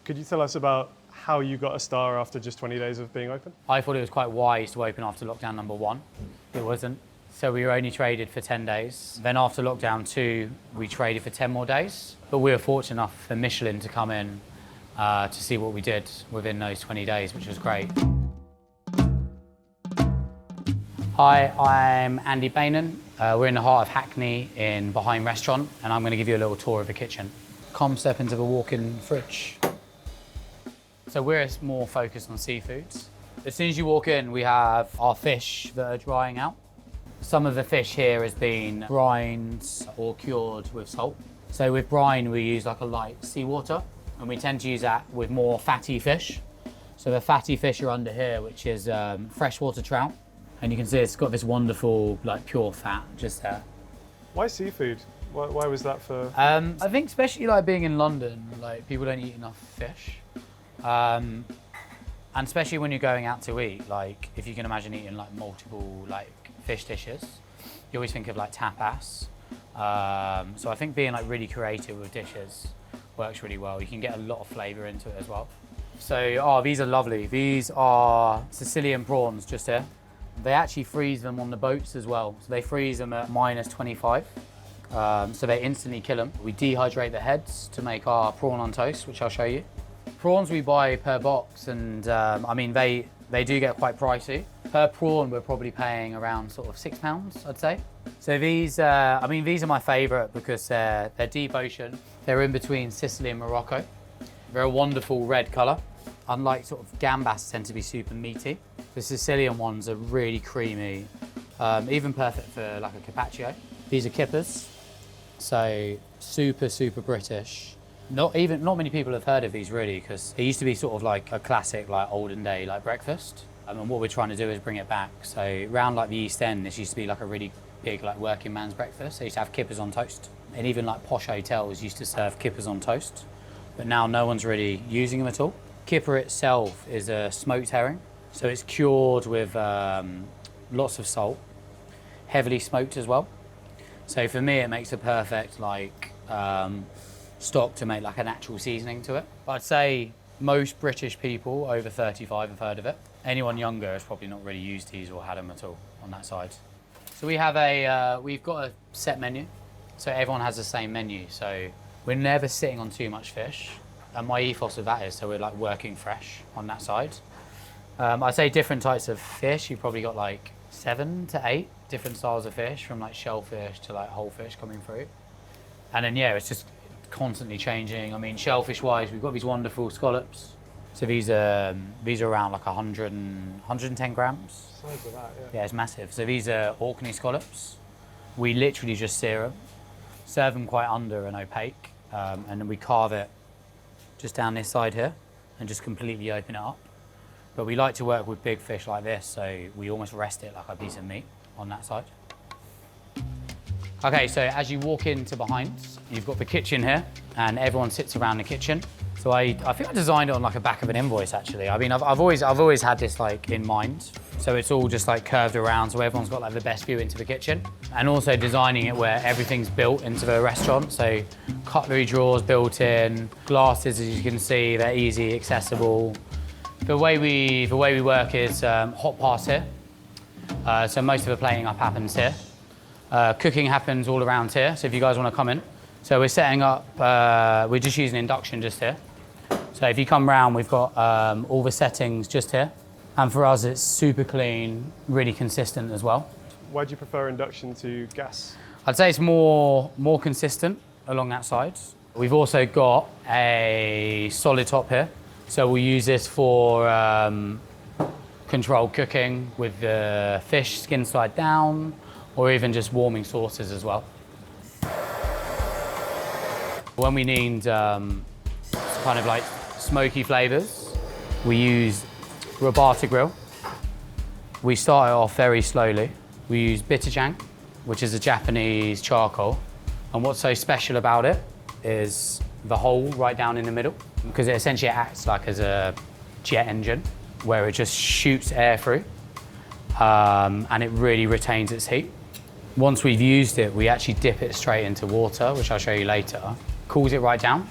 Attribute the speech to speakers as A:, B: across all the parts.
A: Could you tell us about how you got a star after just 20 days of being open?
B: I thought it was quite wise to open after lockdown number 1. It wasn't. So we were only traded for 10 days. Then after lockdown 2, we traded for 10 more days. But we were fortunate enough for Michelin to come in to see what we did within those 20 days, which was great. Hi, I'm Andy Beynon. We're in the heart of Hackney in Behind Restaurant, and I'm going to give you a little tour of the kitchen. Come step into the walk-in fridge. So we're more focused on seafoods. As soon as you walk in, we have our fish that are drying out. Some of the fish here has been brined or cured with salt. So with brine, we use like a light seawater, and we tend to use that with more fatty fish. So the fatty fish are under here, which is freshwater trout. And you can see it's got this wonderful, like pure fat just there.
A: Why seafood? Why was that for?
B: I think especially like being in London, like people don't eat enough fish. And especially when you're going out to eat, like if you can imagine eating like multiple like fish dishes, you always think of like tapas. So I think being like really creative with dishes works really well. You can get a lot of flavour into it as well. So, these are lovely. These are Sicilian prawns just here. They actually freeze them on the boats as well. So they freeze them at -25. So they instantly kill them. We dehydrate the heads to make our prawn on toast, which I'll show you. Prawns we buy per box, and I mean, they do get quite pricey. Per prawn, we're probably paying around sort of £6, I'd say. So these, I mean, these are my favourite because they're deep ocean. They're in between Sicily and Morocco. They're a wonderful red colour. Unlike sort of gambas tend to be super meaty. The Sicilian ones are really creamy, even perfect for like a carpaccio. These are kippers, so super British. Not many people have heard of these really, because it used to be sort of like a classic like olden day like breakfast. And what we're trying to do is bring it back. So around like the East End, this used to be like a really big like working man's breakfast. They used to have kippers on toast, and even like posh hotels used to serve kippers on toast. But now no one's really using them at all. Kipper itself is a smoked herring. So it's cured with lots of salt, heavily smoked as well. So for me, it makes a perfect like stock to make like an actual seasoning to it. But I'd say most British people over 35 have heard of it. Anyone younger has probably not really used these or had them at all on that side. So we have we've got a set menu. So everyone has the same menu. So we're never sitting on too much fish. And my ethos of that is, so we're like working fresh on that side. I'd say different types of fish. You've probably got like 7 to 8 different styles of fish, from like shellfish to like whole fish coming through. And then yeah, it's just constantly changing. I mean, shellfish wise, we've got these wonderful scallops. So these are around like 110 grams.
A: Size of that, yeah.
B: Yeah, it's massive. So these are Orkney scallops. We literally just sear them, serve them quite under and opaque, and then we carve it just down this side here and just completely open it up. But we like to work with big fish like this, so we almost rest it like a piece of meat on that side. Okay, so as you walk into behind, you've got the kitchen here, and everyone sits around the kitchen. So I think I designed it on like a back of an invoice actually. I mean, I've always had this like in mind. So it's all just like curved around, so everyone's got like the best view into the kitchen. And also designing it where everything's built into the restaurant. So cutlery drawers built in, glasses, as you can see, they're easy, accessible. The way we work is hot pass here. So most of the plating up happens here. Cooking happens all around here. So if you guys want to come in. So we're setting up, we're just using induction just here. So if you come round, we've got all the settings just here. And for us, it's super clean, really consistent as well.
A: Why do you prefer induction to gas?
B: I'd say it's more consistent along that side. We've also got a solid top here. So we'll use this for controlled cooking with the fish skin side down, or even just warming sauces as well. When we need kind of like smoky flavors, we use Rabata grill. We start it off very slowly. We use bitterjang, which is a Japanese charcoal. And what's so special about it is the hole right down in the middle, because it essentially acts like as a jet engine where it just shoots air through, and it really retains its heat. Once we've used it, we actually dip it straight into water, which I'll show you later. Cools it right down,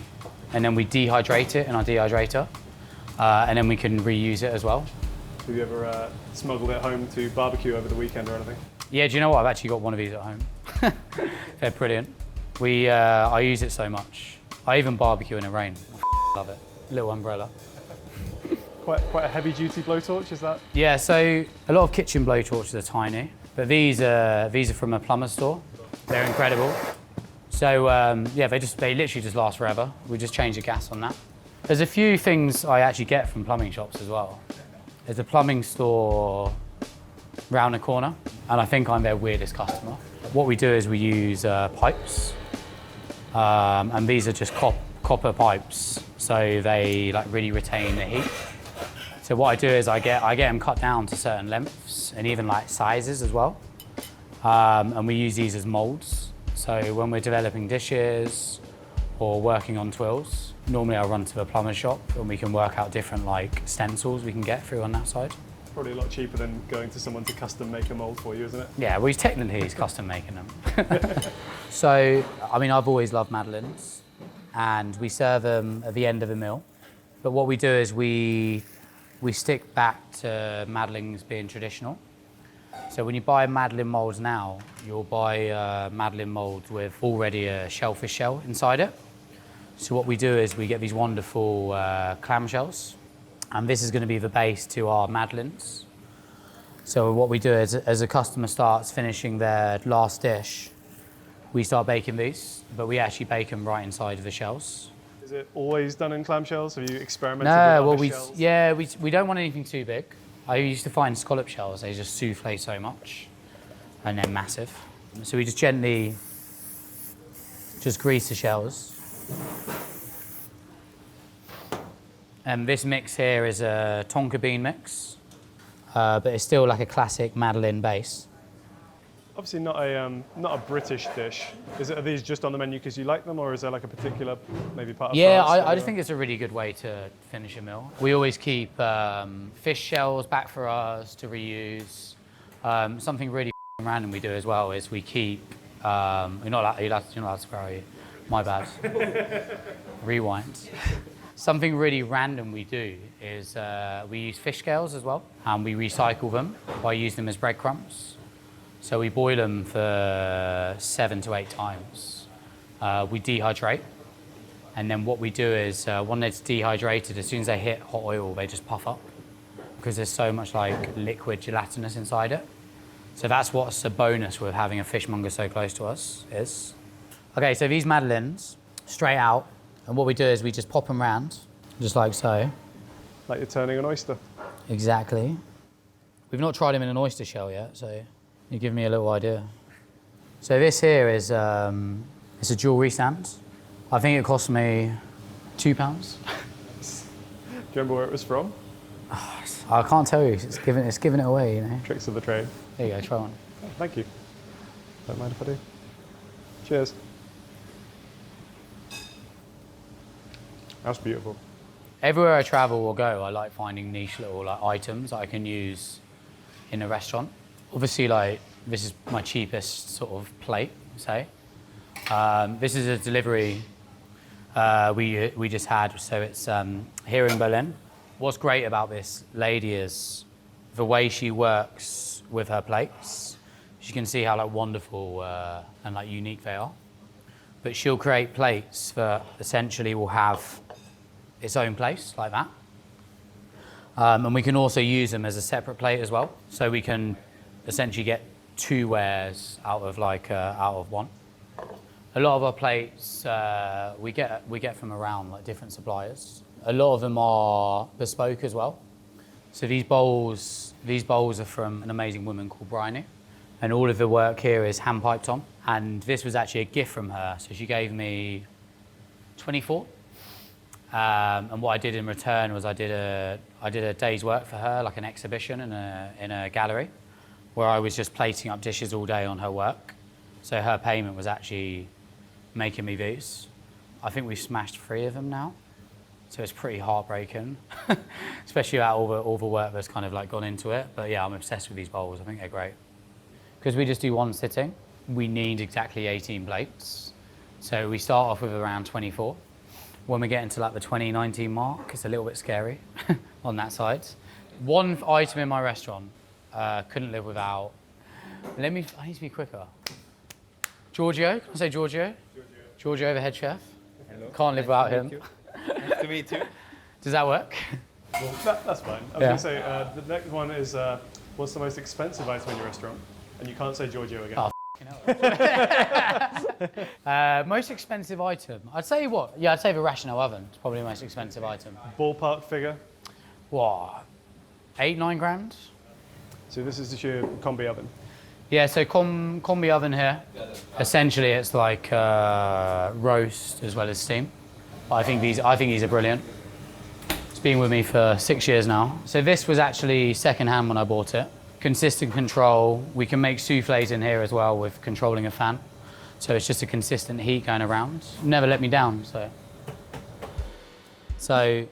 B: and then we dehydrate it in our dehydrator, and then we can reuse it as well.
A: Have you ever smuggled it home to barbecue over the weekend or anything?
B: Yeah, do you know what? I've actually got one of these at home. They're brilliant. I use it so much. I even barbecue in the rain. I love it. Little umbrella.
A: Quite a heavy-duty blowtorch, is that?
B: Yeah, so a lot of kitchen blowtorches are tiny, but these are from a plumber's store. They're incredible. So yeah, they literally just last forever. We just change the gas on that. There's a few things I actually get from plumbing shops as well. There's a plumbing store round the corner, and I think I'm their weirdest customer. What we do is we use pipes, and these are just copper pipes, so they like really retain the heat. So what I do is I get them cut down to certain lengths and even like sizes as well, and we use these as molds. So when we're developing dishes or working on twills, normally I'll run to the plumber's shop and we can work out different like stencils we can get through on that side.
A: Probably a lot cheaper than going to someone to custom make a mold for you, isn't it?
B: Yeah, well, he's custom making them. So, I mean, I've always loved madeleines, and we serve them at the end of a meal. But what we do is we stick back to madeleines being traditional. So when you buy madeleine molds now, you'll buy madeleine molds with already a shellfish shell inside it. So what we do is we get these wonderful clamshells, and this is going to be the base to our madeleines. So what we do is, as a customer starts finishing their last dish, we start baking these, but we actually bake them right inside of the shells.
A: Is it always done in clamshells? Have you experimented with other shells?
B: We don't want anything too big. I used to find scallop shells, they just souffle so much, and they're massive. So we just gently grease the shells. And this mix here is a tonka bean mix, but it's still like a classic madeleine base.
A: Obviously not a British dish. Are these just on the menu because you like them, or is there like a particular maybe part of
B: Yeah,
A: France
B: I just think it's a really good way to finish a meal. We always keep fish shells back for us to reuse. Something really random we do as well is we keep, you're not allowed to swear, are you? My bad. Rewind. Something really random we do is we use fish scales as well, and we recycle them by using them as breadcrumbs. So we boil them for 7 to 8 times. We dehydrate, and then what we do is when it's dehydrated, as soon as they hit hot oil, they just puff up because there's so much like liquid gelatinous inside it. So that's what's a bonus with having a fishmonger so close to us is. Okay, so these madeleines, straight out, and what we do is we just pop them round, just like so.
A: Like you're turning an oyster.
B: Exactly. We've not tried them in an oyster shell yet, so you give me a little idea. So this here is it's a jewellery stand. I think it cost me £2.
A: Do you remember where it was from?
B: I can't tell you. It's giving it away, you know.
A: Tricks of the trade.
B: There you go. Try one.
A: Oh, thank you. Don't mind if I do. Cheers. That's beautiful.
B: Everywhere I travel or go, I like finding niche little like items that I can use in a restaurant. Obviously, like this is my cheapest sort of plate, say. This is a delivery we just had, so it's here in Berlin. What's great about this lady is the way she works with her plates. You can see how like wonderful and like unique they are. But she'll create plates that essentially will have its own place like that. And we can also use them as a separate plate as well. So we can essentially get 2 wares out of one. A lot of our plates we get from around like different suppliers. A lot of them are bespoke as well. So these bowls are from an amazing woman called Bryony, and all of the work here is hand piped on. And this was actually a gift from her. So she gave me 24. And what I did in return was I did a day's work for her, like an exhibition in a gallery, where I was just plating up dishes all day on her work. So her payment was actually making me these. I think we've smashed 3 of them now. So it's pretty heartbreaking, especially about all the work that's kind of like gone into it. But yeah, I'm obsessed with these bowls. I think they're great. Because we just do one sitting, we need exactly 18 plates. So we start off with around 24. When we get into like the 2019 mark, it's a little bit scary on that side. One item in my restaurant, couldn't live without. I need to be quicker. Giorgio, can I say Giorgio? Giorgio, the head chef.
C: Hello.
B: Can't live without him.
C: Nice to meet you.
B: Does that work?
A: Well, that's fine. I was going to say, the next one is, what's the most expensive item in your restaurant? And you can't say Giorgio again.
B: Oh, most expensive item? I'd say what? Yeah, I'd say the Rational oven. It's probably the most expensive item.
A: Ballpark figure?
B: What? 8-9 grand?
A: So this is just your combi oven.
B: Yeah, so combi oven here. Essentially, it's like roast as well as steam. I think these are brilliant. It's been with me for 6 years now. So this was actually second-hand when I bought it. Consistent control. We can make soufflés in here as well with controlling a fan. So it's just a consistent heat going around. Never let me down, So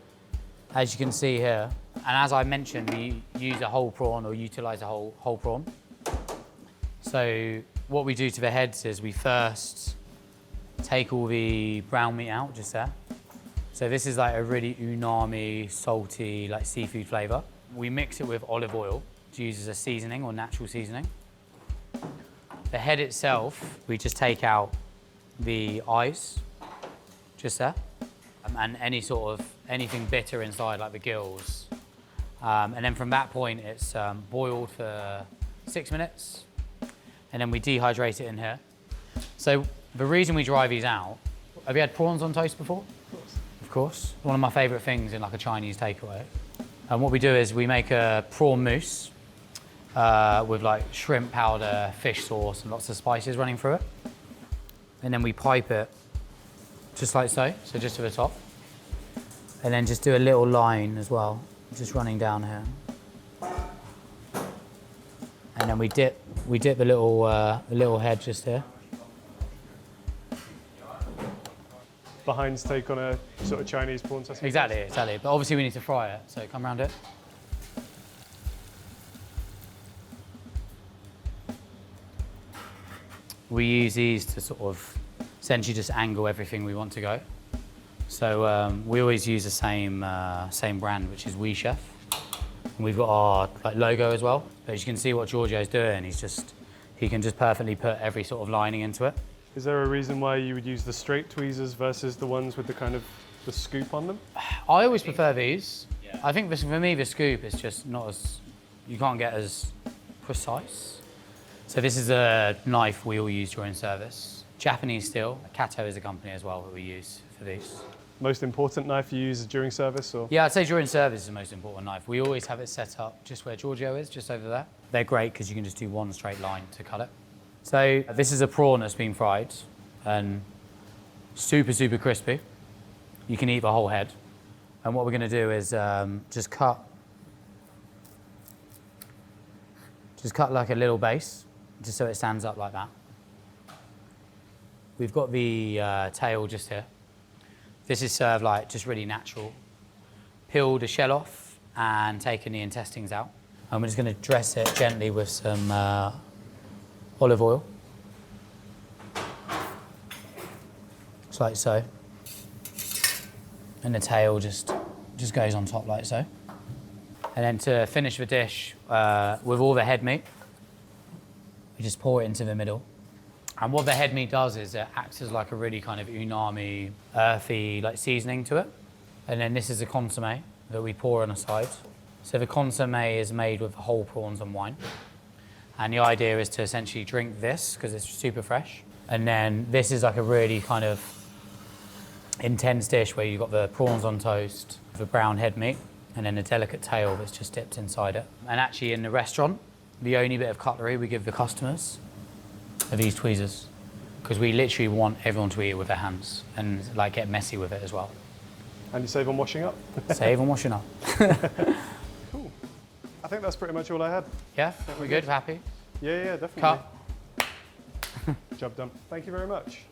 B: as you can see here, and as I mentioned, we use a whole prawn or utilize a whole prawn. So what we do to the heads is we first take all the brown meat out just there. So this is like a really umami, salty, like seafood flavor. We mix it with olive oil to use as a seasoning or natural seasoning. The head itself, we just take out the eyes, just there, and anything bitter inside, like the gills. And then from that point, it's boiled for 6 minutes, and then we dehydrate it in here. So the reason we dry these out, have you had prawns on toast before? Of course. One of my favorite things in like a Chinese takeaway. And what we do is we make a prawn mousse with like shrimp powder, fish sauce, and lots of spices running through it. And then we pipe it just like so just to the top. And then just do a little line as well, just running down here. And then we dip the little head just here.
A: Behind's take on a sort of Chinese prawn sesame.
B: Exactly. But obviously we need to fry it, so come around it. We use these to sort of essentially just angle everything we want to go. So we always use the same brand, which is We Chef. And we've got our like logo as well. But as you can see what Giorgio's doing, he can just perfectly put every sort of lining into it.
A: Is there a reason why you would use the straight tweezers versus the ones with the kind of the scoop on them?
B: I always prefer these. I think for me the scoop is just not as, you can't get as precise. So this is a knife we all use during service. Japanese steel. Kato is a company as well that we use for these.
A: Most important knife you use during service, or?
B: Yeah, I'd say during service is the most important knife. We always have it set up just where Giorgio is, just over there. They're great because you can just do one straight line to cut it. So this is a prawn that's been fried and super, super crispy. You can eat the whole head. And what we're gonna do is just cut like a little base, just so it stands up like that. We've got the tail just here. This is served like just really natural. Peeled the shell off and taken the intestines out. And we're just gonna dress it gently with some olive oil. Just like so. And the tail just goes on top like so. And then to finish the dish with all the head meat, we just pour it into the middle. And what the head meat does is it acts as like a really kind of umami, earthy like seasoning to it. And then this is a consommé that we pour on the side. So the consommé is made with whole prawns and wine. And the idea is to essentially drink this because it's super fresh. And then this is like a really kind of intense dish where you've got the prawns on toast, the brown head meat, and then a delicate tail that's just dipped inside it. And actually in the restaurant, the only bit of cutlery we give the customers are these tweezers, because we literally want everyone to eat it with their hands and like get messy with it as well.
A: And you save on washing up?
B: Save on washing up.
A: Cool. I think that's pretty much all I had.
B: Yeah, we're good, happy?
A: Yeah, definitely.
B: Cut.
A: Job done. Thank you very much.